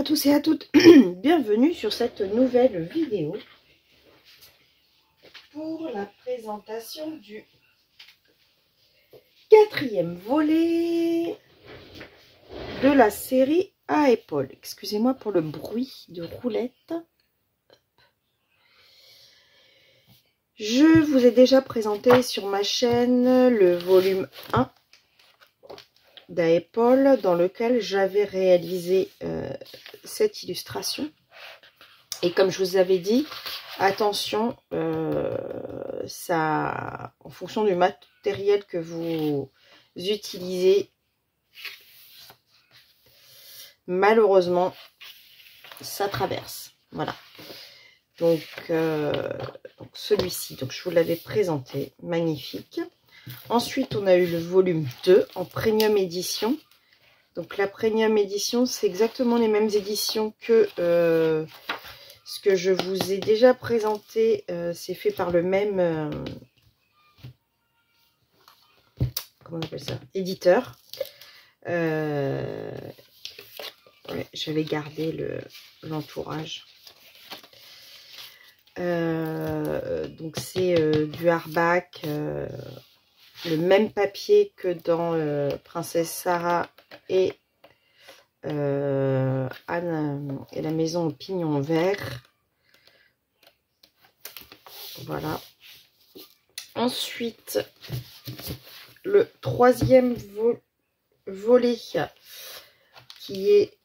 à tous et à toutes, bienvenue sur cette nouvelle vidéo pour la présentation du quatrième volet de la série à épaules. Excusez-moi pour le bruit de roulette. Je vous ai déjà présenté sur ma chaîne le volume 1 d'à épaules dans lequel j'avais réalisé cette illustration. Et comme je vous avais dit, attention, ça, en fonction du matériel que vous utilisez, malheureusement, ça traverse. Voilà. Donc celui-ci, donc je vous l'avais présenté, magnifique. Ensuite, on a eu le volume 2 en premium édition. Donc la premium édition, c'est exactement les mêmes éditions que ce que je vous ai déjà présenté. C'est fait par le même comment on appelle ça, éditeur. Ouais, j'avais gardé l'entourage. Donc c'est du hardback, le même papier que dans Princesse Sarah et Anne et la maison au pignon vert. Voilà. Ensuite, le troisième volet qui est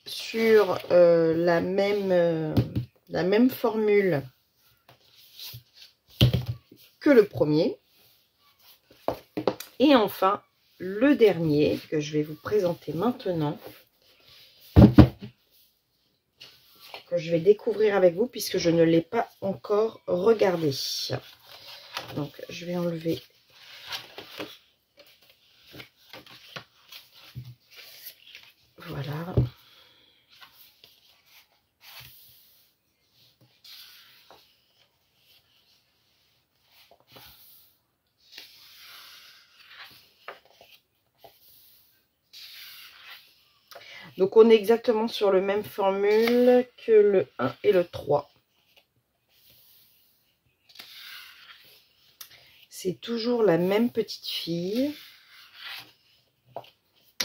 sur la même formule que le premier. Et enfin, le dernier que je vais vous présenter maintenant, que je vais découvrir avec vous puisque je ne l'ai pas encore regardé. Donc, je vais enlever voilà. Donc, on est exactement sur le même formule que le 1 et le 3. C'est toujours la même petite fille.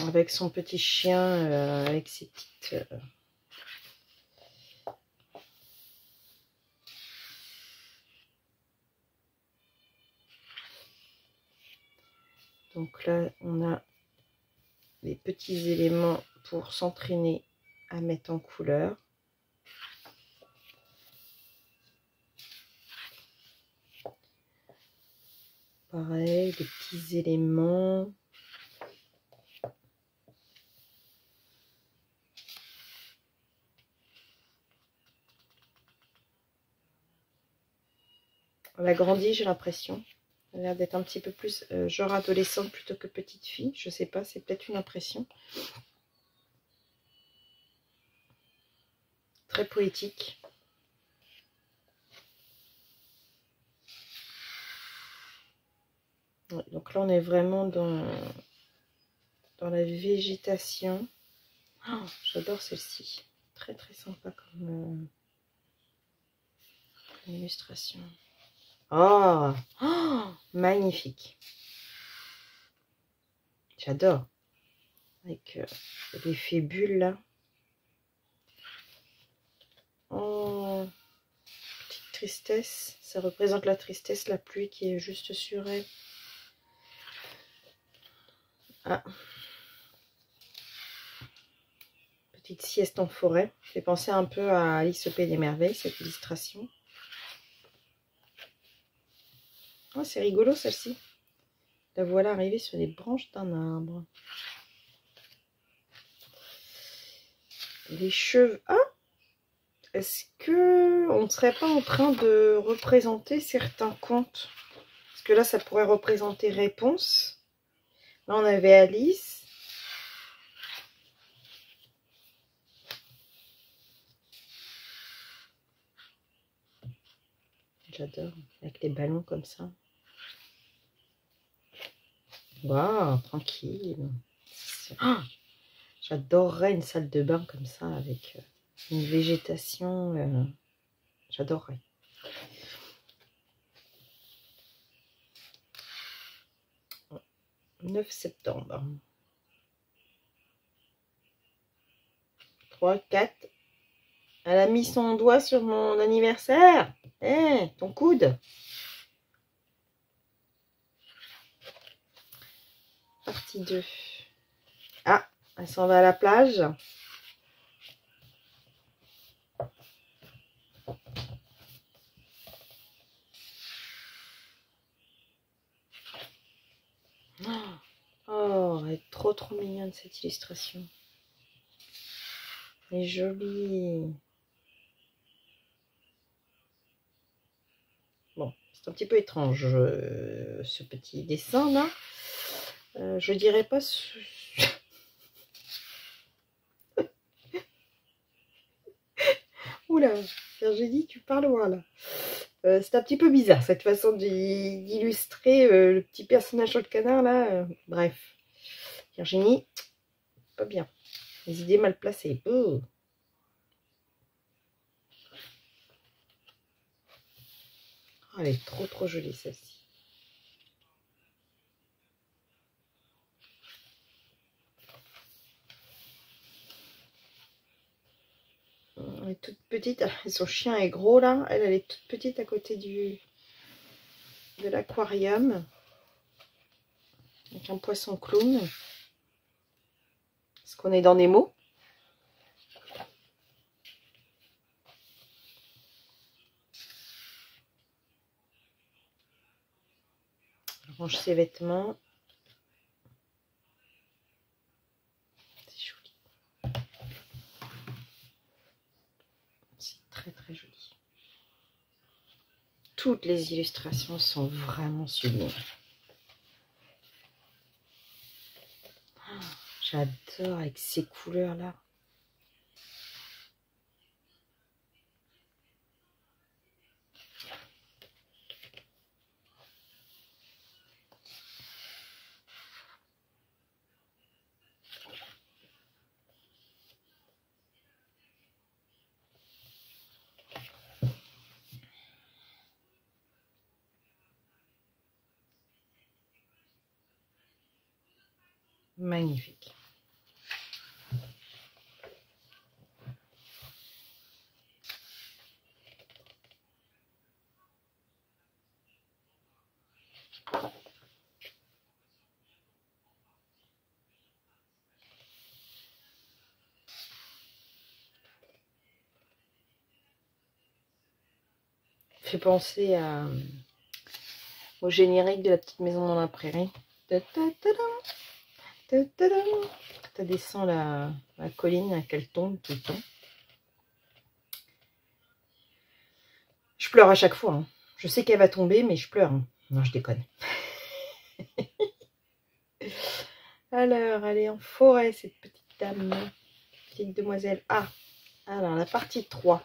Avec son petit chien, avec ses petites... Donc là, on a les petits éléments pour s'entraîner à mettre en couleur. Pareil, des petits éléments. Elle a grandi, j'ai l'impression. Elle a l'air d'être un petit peu plus genre adolescente plutôt que petite fille. Je sais pas, c'est peut-être une impression. Très poétique. Ouais, donc là, on est vraiment dans la végétation. Oh, j'adore celle-ci. Très très sympa comme illustration. Oh, oh, magnifique. J'adore. Avec l'effet bulle là. Oh, petite tristesse. Ça représente la tristesse, la pluie qui est juste sur elle. Ah. Petite sieste en forêt. Fait penser un peu à Alice au Pays des Merveilles, cette illustration. Oh, c'est rigolo celle-ci. La voilà arrivée sur les branches d'un arbre. Les cheveux... Ah! Est-ce que on ne serait pas en train de représenter certains contes? Parce que là, ça pourrait représenter Réponse. Là, on avait Alice. J'adore, avec les ballons comme ça. Waouh, tranquille. Oh, J'adorerais une salle de bain comme ça, avec une végétation. J'adorerais. « 9 septembre. 3, 4. Elle a mis son doigt sur mon anniversaire. Eh, ton coude. Partie 2. Ah, elle s'en va à la plage. Oh, elle est trop mignonne cette illustration. Elle est jolie. Bon, c'est un petit peu étrange ce petit dessin là. Je dirais pas. Oula, Virginie, tu parles loin là. C'est un petit peu bizarre cette façon d'illustrer le petit personnage sur le canard là. Bref, Virginie, pas bien. Les idées mal placées. Oh. Oh, elle est trop jolie celle-ci. Elle est toute petite. Son chien est gros là. Elle est toute petite à côté de l'aquarium. Avec un poisson clown. Est-ce qu'on est dans Nemo? Elle range ses vêtements. C'est joli. C'est très joli. Toutes les illustrations sont vraiment sublimes. J'adore avec ces couleurs là. Magnifique. Fait penser au générique de La Petite Maison dans la Prairie. Ça descend la colline, qu'elle tombe tout le temps. Je pleure à chaque fois. Hein. Je sais qu'elle va tomber, mais je pleure. Hein. Non, je déconne. Alors, elle est en forêt, cette petite dame. Petite demoiselle. Ah, alors la partie 3.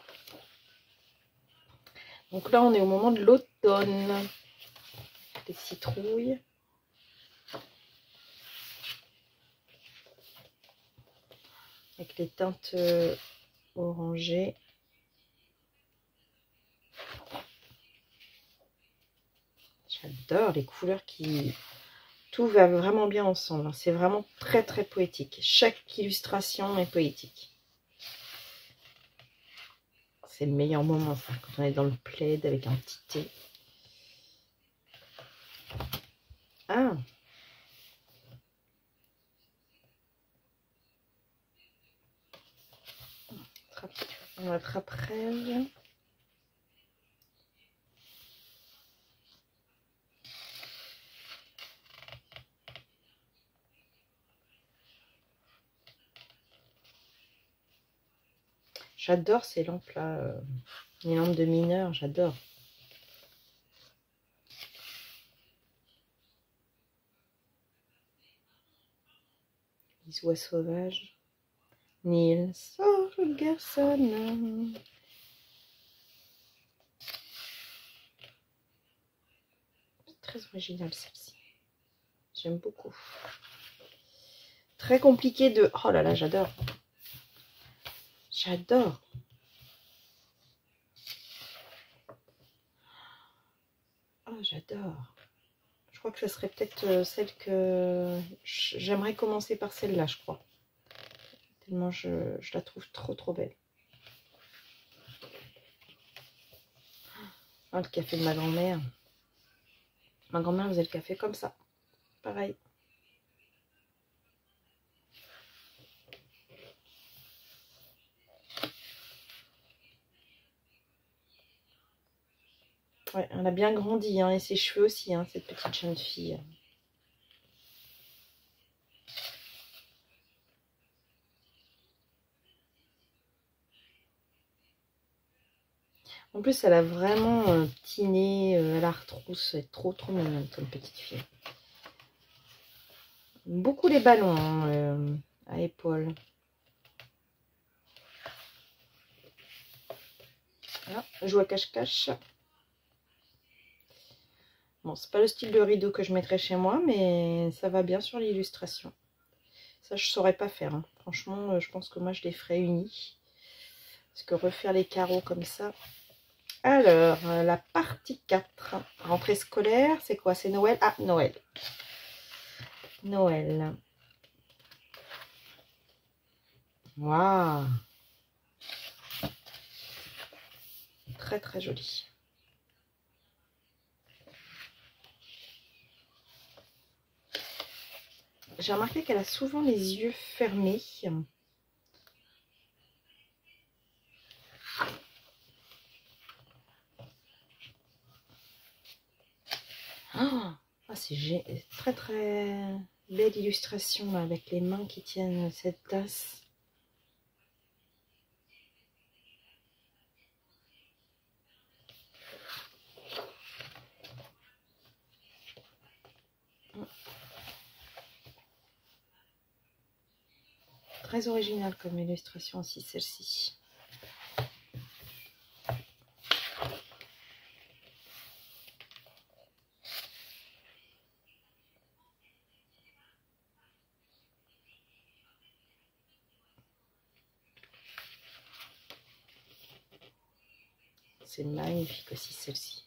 Donc là, on est au moment de l'automne. Des citrouilles. Avec les teintes orangées. J'adore les couleurs qui... Tout va vraiment bien ensemble. C'est vraiment très poétique. Chaque illustration est poétique. C'est le meilleur moment, ça, quand on est dans le plaid avec un petit thé. Ah! On attrape-rêve. J'adore ces lampes-là. Les lampes de mineurs, j'adore. Les oies sauvages. Nils Holgersson. Très originale celle-ci. J'aime beaucoup. très compliqué de... Oh là là, j'adore. J'adore. Oh, j'adore. Je crois que ce serait peut-être celle que... J'aimerais commencer par celle-là, je crois. Tellement je la trouve trop belle. Oh, le café de ma grand-mère. Ma grand-mère faisait le café comme ça. Pareil. Ouais, elle a bien grandi, hein, et ses cheveux aussi, hein, cette petite jeune fille. En plus, elle a vraiment un petit nez, elle a retrousse, elle est trop mignonne, comme petite fille. Beaucoup les ballons hein, à épaules. Voilà, joue à cache-cache. Bon, c'est pas le style de rideau que je mettrais chez moi, mais ça va bien sur l'illustration. Ça, je saurais pas faire. Hein. Franchement, je pense que moi, je les ferais unis. Parce que refaire les carreaux comme ça... Alors, la partie 4. Rentrée scolaire, c'est quoi? C'est Noël? Ah, Noël. Noël. Waouh! Très joli. J'ai remarqué qu'elle a souvent les yeux fermés. Oh, c'est très belle illustration là, avec les mains qui tiennent cette tasse. Très originale comme illustration aussi, celle-ci. C'est magnifique aussi celle-ci.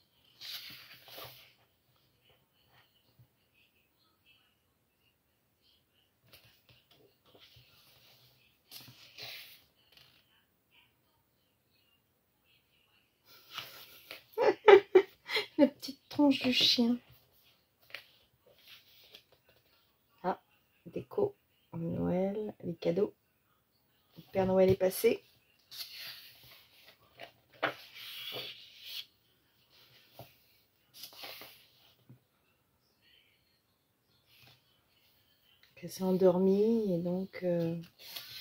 La petite tronche du chien. Ah, déco, Noël, les cadeaux. Le Père Noël est passé. Elle s'est endormie et donc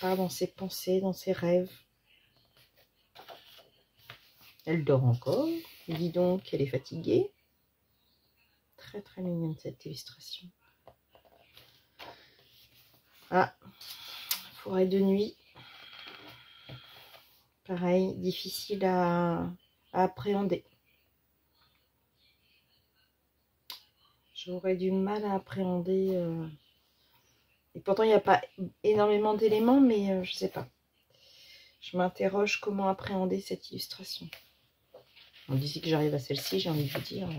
part dans ses pensées, dans ses rêves. Elle dort encore. Dis donc qu'elle est fatiguée. Très mignonne cette illustration. Ah, forêt de nuit. Pareil, difficile à appréhender. J'aurais du mal à appréhender. Et pourtant, il n'y a pas énormément d'éléments, mais je sais pas. Je m'interroge comment appréhender cette illustration. On disait que j'arrive à celle-ci, j'ai envie de vous dire.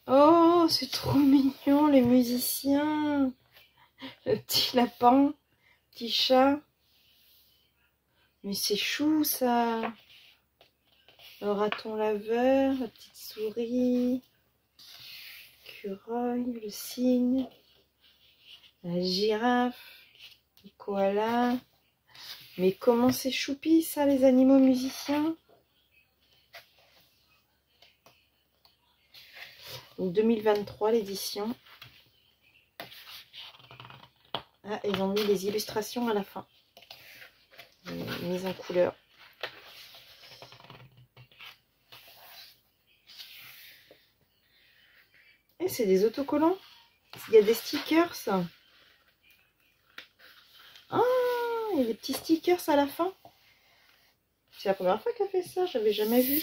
Oh, c'est trop mignon, les musiciens. Le petit lapin, petit chat. Mais c'est chou, ça. Le raton laveur, la petite souris. L'écureuil, le cygne. La girafe. Le koala. Mais comment c'est choupi, ça, les animaux musiciens. Donc 2023, l'édition. Ah, ils ont mis les illustrations à la fin. Mise en couleur. Et c'est des autocollants. Il y a des stickers. Ah, il y a des petits stickers à la fin. C'est la première fois qu'elle fait ça, j'avais jamais vu.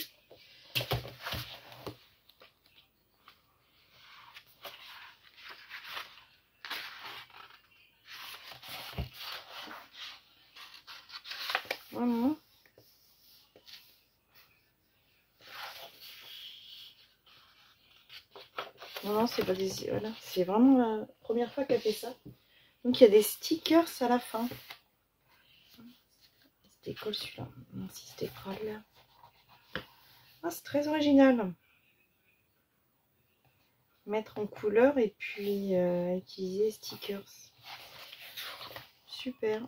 Vraiment. Non, c'est pas des... Voilà. C'est vraiment la première fois qu'elle fait ça. Donc, il y a des stickers à la fin. C'était colle celui-là. Non, si c'était colle. Ah, c'est très original. Mettre en couleur et puis utiliser stickers. Super.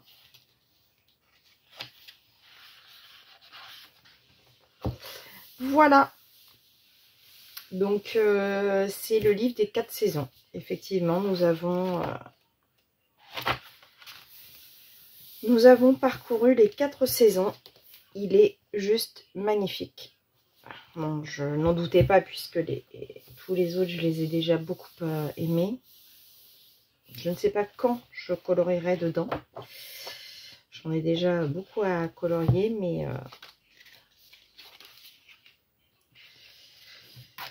Voilà. Donc, c'est le livre des 4 saisons. Effectivement, nous avons parcouru les 4 saisons. Il est juste magnifique. Bon, je n'en doutais pas puisque tous les autres, je les ai déjà beaucoup aimés. Je ne sais pas quand je colorierai dedans. J'en ai déjà beaucoup à colorier, mais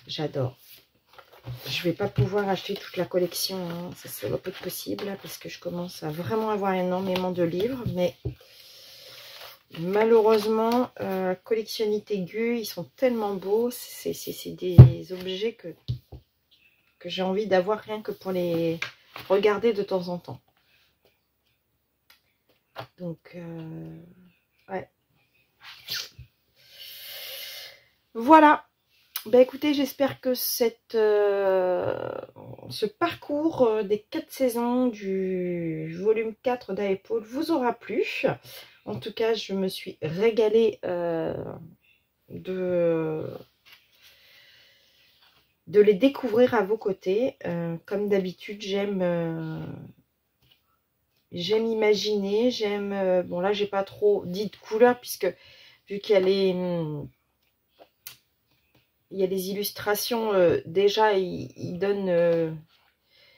j'adore. Je vais pas pouvoir acheter toute la collection, hein. Ça va pas être possible parce que je commence à vraiment avoir énormément de livres, mais malheureusement, collectionnite aiguë, ils sont tellement beaux, c'est des objets que j'ai envie d'avoir rien que pour les regarder de temps en temps. Donc, ouais. Voilà. Bah écoutez, j'espère que ce parcours des 4 saisons du volume 4 d'Aepole vous aura plu. En tout cas, je me suis régalée de les découvrir à vos côtés. Comme d'habitude, j'aime imaginer, bon là, j'ai pas trop dit de couleurs puisque vu qu'il y a les illustrations, déjà, il donne...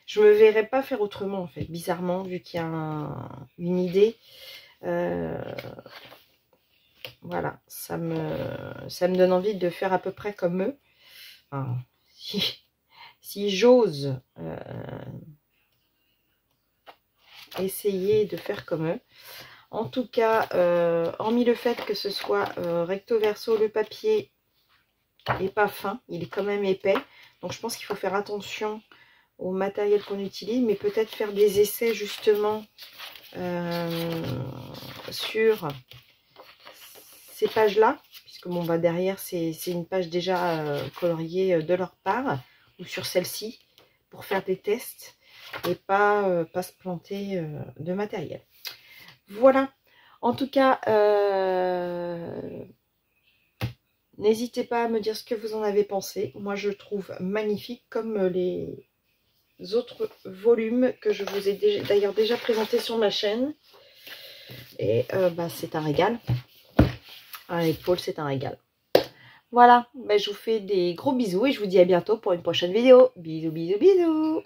je me verrais pas faire autrement, en fait, bizarrement, vu qu'il y a une idée. Voilà, ça me donne envie de faire à peu près comme eux. Enfin, si j'ose essayer de faire comme eux. En tout cas, hormis le fait que ce soit recto verso, le papier est pas fin, il est quand même épais. Donc je pense qu'il faut faire attention au matériel qu'on utilise, mais peut-être faire des essais justement sur ces pages-là, puisque bon bah derrière c'est une page déjà coloriée de leur part, ou sur celle-ci, pour faire des tests et pas se planter de matériel. Voilà. En tout cas, n'hésitez pas à me dire ce que vous en avez pensé. Moi, je trouve magnifique, comme les autres volumes que je vous ai d'ailleurs déjà présentés sur ma chaîne. Et bah, c'est un régal. Aepole, c'est un régal. Voilà, bah, je vous fais des gros bisous et je vous dis à bientôt pour une prochaine vidéo. Bisous, bisous, bisous.